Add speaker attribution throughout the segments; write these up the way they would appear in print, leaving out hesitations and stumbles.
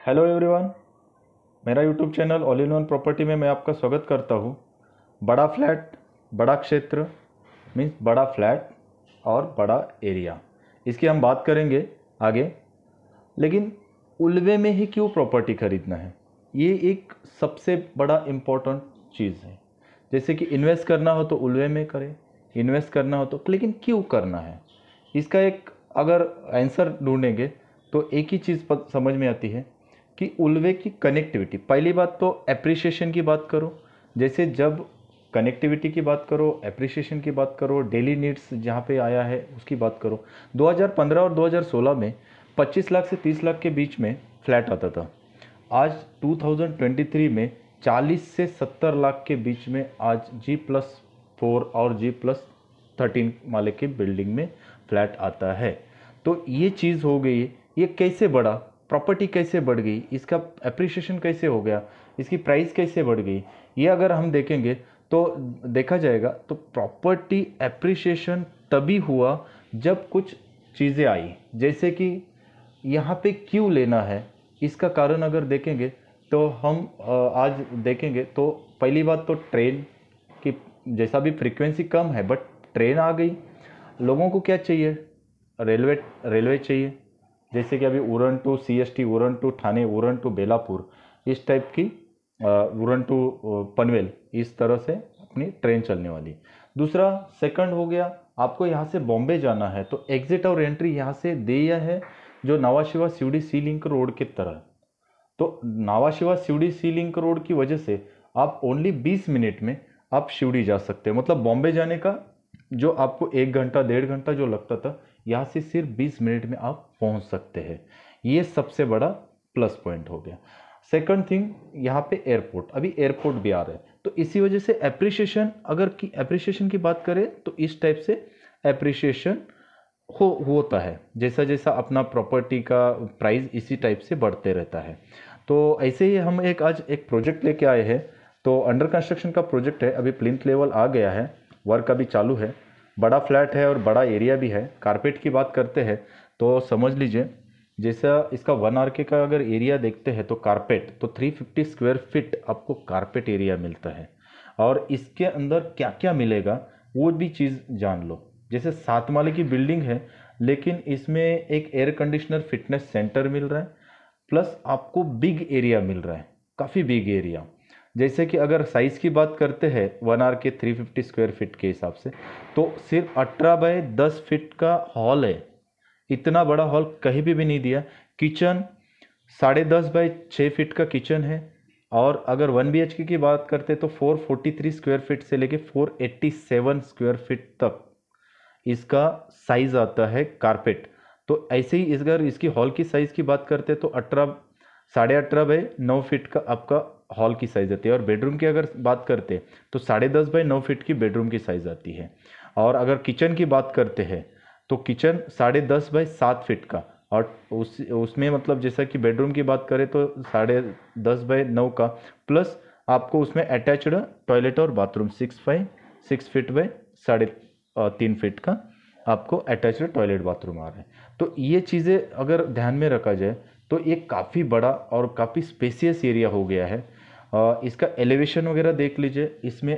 Speaker 1: Hello everyone, मेरा YouTube channel all in one property में मैं आपका स्वागत करता हूँ। बड़ा फ्लैट, बड़ा क्षेत्र मीन्स बड़ा फ्लैट और बड़ा एरिया, इसकी हम बात करेंगे आगे। लेकिन उल्वे में ही क्यों प्रॉपर्टी खरीदना है, ये एक सबसे बड़ा इम्पोर्टेंट चीज़ है। जैसे कि इन्वेस्ट करना हो तो उल्वे में करें, इन्वेस्ट करना हो तो, लेकिन क्यों करना है, इसका एक अगर आंसर ढूंढेंगे तो एक ही चीज़ समझ में आती है कि उल्वे की कनेक्टिविटी। पहली बात तो एप्रिसिएशन की बात करो, जैसे जब कनेक्टिविटी की बात करो, एप्रिसिएशन की बात करो, डेली नीड्स जहाँ पे आया है उसकी बात करो। 2015 और 2016 में 25 लाख से 30 लाख के बीच में फ्लैट आता था। आज 2023 में 40 से 70 लाख के बीच में आज G+4 और G+13 माले की बिल्डिंग में फ्लैट आता है। तो ये चीज़ हो गई। ये कैसे बढ़ा, प्रॉपर्टी कैसे बढ़ गई, इसका एप्रिसिएशन कैसे हो गया, इसकी प्राइस कैसे बढ़ गई, ये अगर हम देखेंगे तो देखा जाएगा तो प्रॉपर्टी एप्रिसिएशन तभी हुआ जब कुछ चीज़ें आई। जैसे कि यहाँ पे क्यों लेना है, इसका कारण अगर देखेंगे तो हम आज देखेंगे तो पहली बात तो ट्रेन की, जैसा भी फ्रीक्वेंसी कम है बट ट्रेन आ गई। लोगों को क्या चाहिए, रेलवे चाहिए। जैसे कि अभी Uran to CST, Uran to Thane, Uran to Belapur, इस टाइप की उरण टू पनवेल, इस तरह से अपनी ट्रेन चलने वाली। दूसरा सेकंड हो गया, आपको यहाँ से बॉम्बे जाना है तो एग्जिट और एंट्री यहाँ से दिया है जो नावा शिवा शिवड़ी सी लिंक रोड की तरह। तो नावा शिवा शिवड़ी सी लिंक रोड की वजह से आप ओनली 20 मिनट में आप शिवड़ी जा सकते हैं। मतलब बॉम्बे जाने का जो आपको 1 घंटा 1.5 घंटा जो लगता था, यहाँ से सिर्फ 20 मिनट में आप पहुँच सकते हैं। ये सबसे बड़ा प्लस पॉइंट हो गया। सेकंड थिंग, यहाँ पे एयरपोर्ट, अभी एयरपोर्ट भी आ रहा है तो इसी वजह से एप्रिसिएशन, अगर की एप्रिसिएशन की बात करें तो इस टाइप से एप्रिसिएशन होता है। जैसा जैसा अपना प्रॉपर्टी का प्राइस इसी टाइप से बढ़ते रहता है। तो ऐसे ही हम आज एक प्रोजेक्ट लेके आए हैं। तो अंडर कंस्ट्रक्शन का प्रोजेक्ट है, अभी प्लिंथ लेवल आ गया है, वर्क अभी चालू है। बड़ा फ्लैट है और बड़ा एरिया भी है। कारपेट की बात करते हैं तो समझ लीजिए, जैसा इसका 1 RK का अगर एरिया देखते हैं तो कारपेट तो 350 स्क्वायर फीट आपको कारपेट एरिया मिलता है। और इसके अंदर क्या क्या मिलेगा वो भी चीज़ जान लो। जैसे 7 माले की बिल्डिंग है, लेकिन इसमें एक एयर कंडीशनर फिटनेस सेंटर मिल रहा है, प्लस आपको बिग एरिया मिल रहा है, काफ़ी बिग एरिया। जैसे कि अगर साइज़ की बात करते हैं 1 RK 350 स्क्वायर फीट के हिसाब से, तो सिर्फ 18 बाय 10 फीट का हॉल है। इतना बड़ा हॉल कहीं भी नहीं दिया। किचन 10.5 बाय 6 फीट का किचन है। और अगर 1 BHK की बात करते तो 443 स्क्वायर फीट से लेके 487 स्क्वायर फीट तक इसका साइज आता है कारपेट। तो ऐसे ही अगर इसकी हॉल की साइज़ की बात करते तो 18.5 बाय 9 फीट का आपका हॉल की साइज़ आती है। और बेडरूम की अगर बात करते तो 10.5 बाय 9 फीट की बेडरूम की साइज़ आती है। और अगर किचन की बात करते हैं तो किचन 10.5 बाय 7 फीट का, और उसमें मतलब जैसा कि बेडरूम की बात करें तो 10.5 बाय 9 का, प्लस आपको उसमें अटैच्ड टॉयलेट और बाथरूम 6 फीट बाय 3.5 फीट का आपको अटैच्ड टॉयलेट बाथरूम आ रहा है। तो ये चीज़ें अगर ध्यान में रखा जाए तो ये काफ़ी बड़ा और काफ़ी स्पेसियस एरिया हो गया है। इसका एलिवेशन वगैरह देख लीजिए। इसमें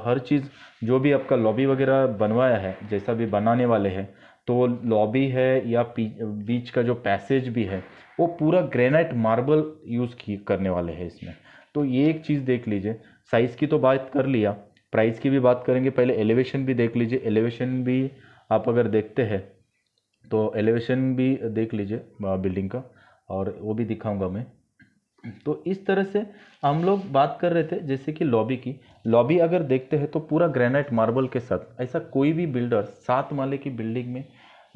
Speaker 1: हर चीज़ जो भी आपका लॉबी वगैरह बनवाया है, जैसा भी बनाने वाले हैं, तो लॉबी है या बीच का जो पैसेज भी है वो पूरा ग्रेनाइट मार्बल यूज़ करने वाले हैं इसमें। तो ये एक चीज़ देख लीजिए। साइज़ की तो बात कर लिया, प्राइस की भी बात करेंगे, पहले एलिवेशन भी देख लीजिए। एलिवेशन भी आप अगर देखते हैं तो एलिवेशन भी देख लीजिए बिल्डिंग का, और वो भी दिखाऊंगा मैं। तो इस तरह से हम लोग बात कर रहे थे जैसे कि लॉबी की। लॉबी अगर देखते हैं तो पूरा ग्रेनाइट मार्बल के साथ, ऐसा कोई भी बिल्डर 7 माले की बिल्डिंग में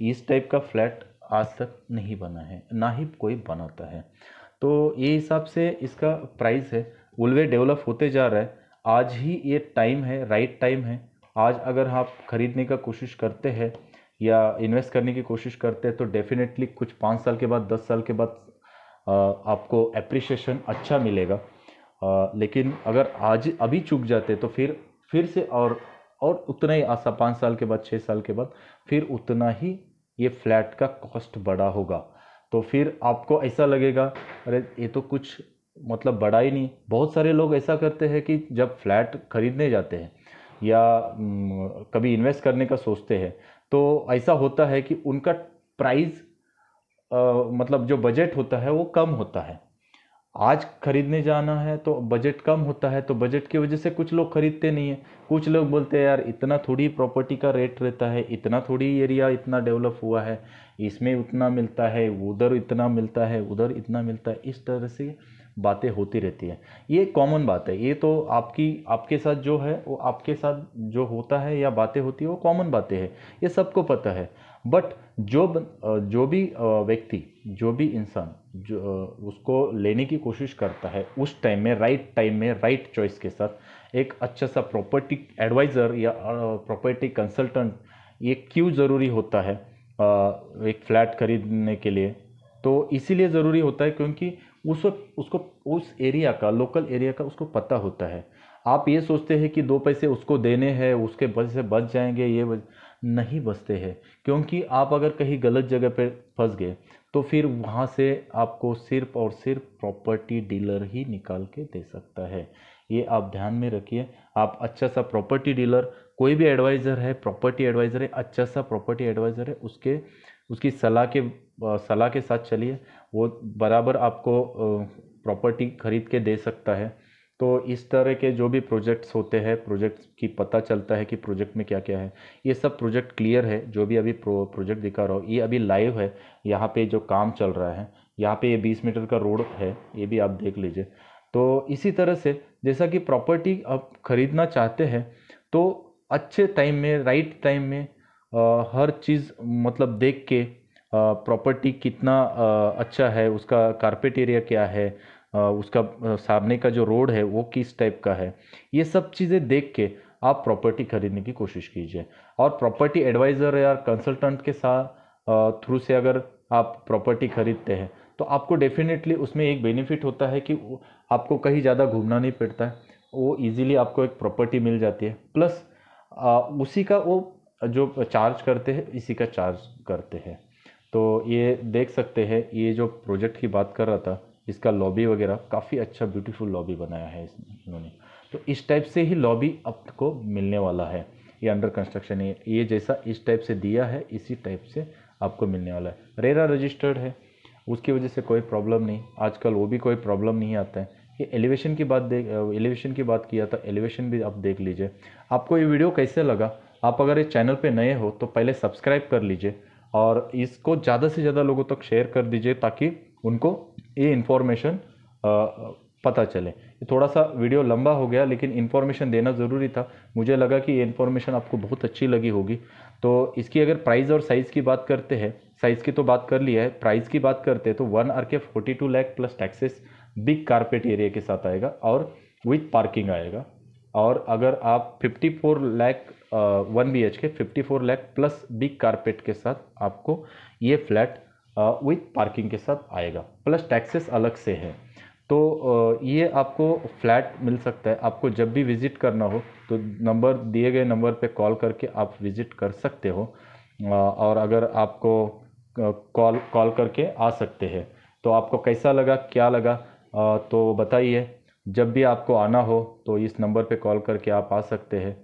Speaker 1: इस टाइप का फ्लैट आज तक नहीं बना है, ना ही कोई बनाता है। तो ये हिसाब से इसका प्राइस है। उल्वे डेवलप होते जा रहा है, आज ही ये टाइम है, राइट टाइम है। आज अगर आप खरीदने का कोशिश करते हैं या इन्वेस्ट करने की कोशिश करते हैं तो डेफिनेटली कुछ 5 साल के बाद, 10 साल के बाद आपको एप्रिसिएशन अच्छा मिलेगा। लेकिन अगर आज अभी चूक जाते तो फिर से और उतना ही आशा 5 साल के बाद, 6 साल के बाद फिर उतना ही ये फ्लैट का कॉस्ट बढ़ा होगा। तो फिर आपको ऐसा लगेगा अरे ये तो कुछ मतलब बड़ा ही नहीं। बहुत सारे लोग ऐसा करते हैं कि जब फ्लैट खरीदने जाते हैं या कभी इन्वेस्ट करने का सोचते हैं तो ऐसा होता है कि उनका प्राइस मतलब जो बजट होता है वो कम होता है। आज खरीदने जाना है तो बजट कम होता है, तो बजट की वजह से कुछ लोग खरीदते नहीं है। कुछ लोग बोलते हैं यार इतना थोड़ी प्रॉपर्टी का रेट रहता है, इतना थोड़ी एरिया इतना डेवलप हुआ है, इसमें उतना मिलता है, उधर इतना मिलता है, उधर इतना मिलता है। इस तरह से बातें होती रहती है। ये कॉमन बात है, ये तो आपके साथ जो है वो आपके साथ जो होता है या बातें होती है वो कॉमन बातें हैं, ये सबको पता है। बट जो भी व्यक्ति, जो भी इंसान जो उसको लेने की कोशिश करता है उस टाइम में, राइट टाइम में, राइट चॉइस के साथ, एक अच्छा सा प्रॉपर्टी एडवाइज़र या प्रॉपर्टी कंसल्टेंट ये क्यों ज़रूरी होता है एक फ्लैट खरीदने के लिए? तो इसीलिए ज़रूरी होता है क्योंकि उस वक्त उसको उस एरिया का, लोकल एरिया का उसको पता होता है। आप ये सोचते हैं कि 2 पैसे उसको देने हैं, उसके पैसे बच जाएंगे, नहीं बचते हैं। क्योंकि आप अगर कहीं गलत जगह पे फंस गए तो फिर वहाँ से आपको सिर्फ और सिर्फ प्रॉपर्टी डीलर ही निकाल के दे सकता है। ये आप ध्यान में रखिए। आप अच्छा सा प्रॉपर्टी डीलर, कोई भी एडवाइज़र है, प्रॉपर्टी एडवाइज़र है, अच्छा सा प्रॉपर्टी एडवाइज़र है, उसकी सलाह के साथ चलिए। वो बराबर आपको प्रॉपर्टी खरीद के दे सकता है। तो इस तरह के जो भी प्रोजेक्ट्स होते हैं, प्रोजेक्ट्स की पता चलता है कि प्रोजेक्ट में क्या क्या है। ये सब प्रोजेक्ट क्लियर है, जो भी अभी प्रोजेक्ट दिखा रहा हूँ ये अभी लाइव है। यहाँ पे जो काम चल रहा है, यहाँ पे ये 20 मीटर का रोड है, ये भी आप देख लीजिए। तो इसी तरह से जैसा कि प्रॉपर्टी आप खरीदना चाहते हैं तो अच्छे टाइम में, राइट टाइम में हर चीज़ मतलब देख के, प्रॉपर्टी कितना अच्छा है, उसका कारपेट एरिया क्या है, उसका सामने का जो रोड है वो किस टाइप का है, ये सब चीज़ें देख के आप प्रॉपर्टी खरीदने की कोशिश कीजिए। और प्रॉपर्टी एडवाइज़र या कंसल्टेंट के साथ थ्रू से अगर आप प्रॉपर्टी खरीदते हैं तो आपको डेफिनेटली उसमें एक बेनिफिट होता है कि आपको कहीं ज़्यादा घूमना नहीं पड़ता है, वो इजीली आपको एक प्रॉपर्टी मिल जाती है। प्लस उसी का वो जो चार्ज करते हैं इसी का चार्ज करते हैं। तो ये देख सकते हैं, ये जो प्रोजेक्ट की बात कर रहा था इसका लॉबी वगैरह काफ़ी अच्छा ब्यूटीफुल लॉबी बनाया है इन्होंने। तो इस टाइप से ही लॉबी आपको मिलने वाला है। ये अंडर कंस्ट्रक्शन है, ये जैसा इस टाइप से दिया है इसी टाइप से आपको मिलने वाला है। रेरा रजिस्टर्ड है, उसकी वजह से कोई प्रॉब्लम नहीं, आजकल वो भी कोई प्रॉब्लम नहीं आता है। ये एलिवेशन की बात किया था, एलिवेशन भी आप देख लीजिए। आपको ये वीडियो कैसे लगा? आप अगर इस चैनल पे नए हो तो पहले सब्सक्राइब कर लीजिए और इसको ज़्यादा से ज़्यादा लोगों तक शेयर कर दीजिए ताकि उनको ये इन्फॉर्मेशन पता चले। थोड़ा सा वीडियो लंबा हो गया लेकिन इन्फॉर्मेशन देना ज़रूरी था। मुझे लगा कि ये इन्फॉर्मेशन आपको बहुत अच्छी लगी होगी। तो इसकी अगर प्राइस और साइज़ की बात करते हैं, साइज़ की तो बात कर लिया है, प्राइस की बात करते हैं तो 1 RK 42 lakh plus taxes big carpet area के साथ आएगा और विथ पार्किंग आएगा। और अगर आप 54 lakh 1 BHK 54 lakh plus big carpet के साथ आपको ये फ्लैट विथ पार्किंग के साथ आएगा, प्लस टैक्सेस अलग से है। तो ये आपको फ्लैट मिल सकता है। आपको जब भी विज़िट करना हो तो दिए गए नंबर पे कॉल करके आप विज़िट कर सकते हो। और अगर आपको कॉल करके आ सकते हैं। तो आपको कैसा लगा, क्या लगा तो बताइए। जब भी आपको आना हो तो इस नंबर पे कॉल करके आप आ सकते हैं।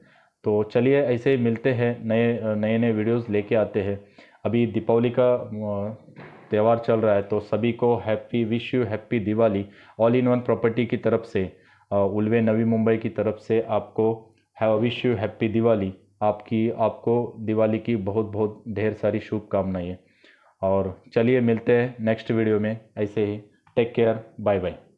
Speaker 1: तो चलिए ऐसे ही मिलते हैं, नए वीडियोस लेके आते हैं। अभी दीपावली का त्यौहार चल रहा है तो सभी को wish you happy Diwali. All in one property की तरफ से, उल्वे नवी मुंबई की तरफ से आपको विश यू हैप्पी दिवाली। आपको दिवाली की बहुत बहुत ढेर सारी शुभकामनाएं। और चलिए मिलते हैं नेक्स्ट वीडियो में ऐसे ही। Take care, bye bye.